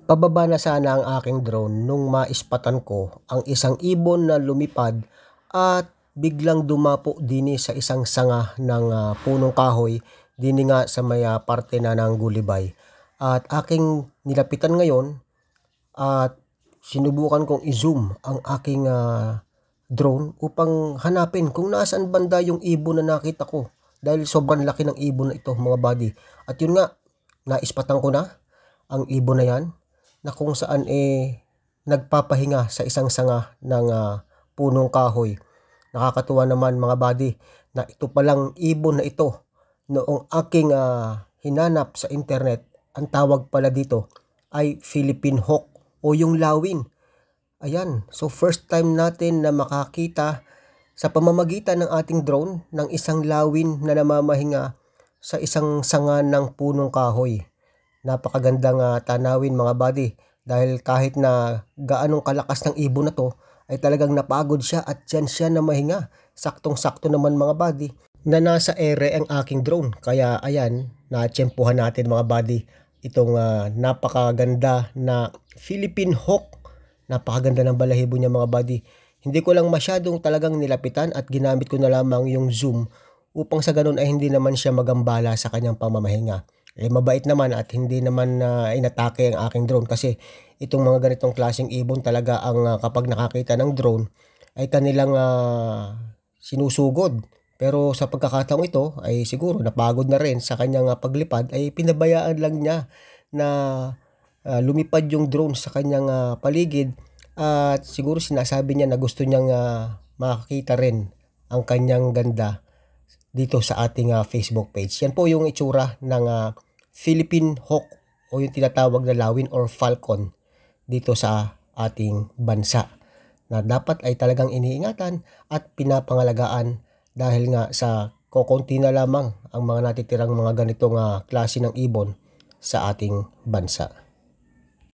Pababa na sana ang aking drone nung maispatan ko ang isang ibon na lumipad at biglang dumapo din sa isang sanga ng punong kahoy din nga sa may parte na ng gulibay. At aking nilapitan ngayon at sinubukan kong i-zoom ang aking drone upang hanapin kung nasaan banda yung ibon na nakita ko. Dahil sobrang laki ng ibon na ito, mga buddy. At yun nga, naispatan ko na ang ibon na yan na kung saan nagpapahinga sa isang sanga ng punong kahoy. Nakakatuwa naman, mga buddy, na ito palang ibon na ito noong aking hinanap sa internet. Ang tawag pala dito ay Philippine Hawk o yung lawin. Ayan, so first time natin na makakita sa pamamagitan ng ating drone ng isang lawin na namamahinga sa isang sanga ng punong kahoy. Napakagandang tanawin, mga buddy, dahil kahit na gaanong kalakas ng ibon na to ay talagang napagod siya at dyan siya na mahinga. Saktong-sakto naman, mga buddy, na nasa ere ang aking drone. Kaya ayan, natsyempuhan natin, mga buddy, itong napakaganda na Philippine Hawk. Napakaganda ng balahibo niya, mga buddy. Hindi ko lang masyadong talagang nilapitan at ginamit ko na lamang yung zoom upang sa ganun ay hindi naman siya magambala sa kanyang pamamahinga. Mabait naman at hindi naman inatake ang aking drone, kasi itong mga ganitong klaseng ibon talaga ang kapag nakakita ng drone ay kanilang sinusugod. Pero sa pagkakataong ito ay siguro napagod na rin sa kanyang paglipad, ay pinabayaan lang niya na lumipad yung drone sa kanyang paligid, at siguro sinasabi niya na gusto niyang makakita rin ang kanyang ganda dito sa ating Facebook page. Yan po yung itsura ng Philippine Hawk o yung tinatawag na lawin or falcon dito sa ating bansa, na dapat ay talagang iniingatan at pinapangalagaan, dahil nga sa kokonti na lamang ang mga natitirang mga ganitong klase ng ibon sa ating bansa.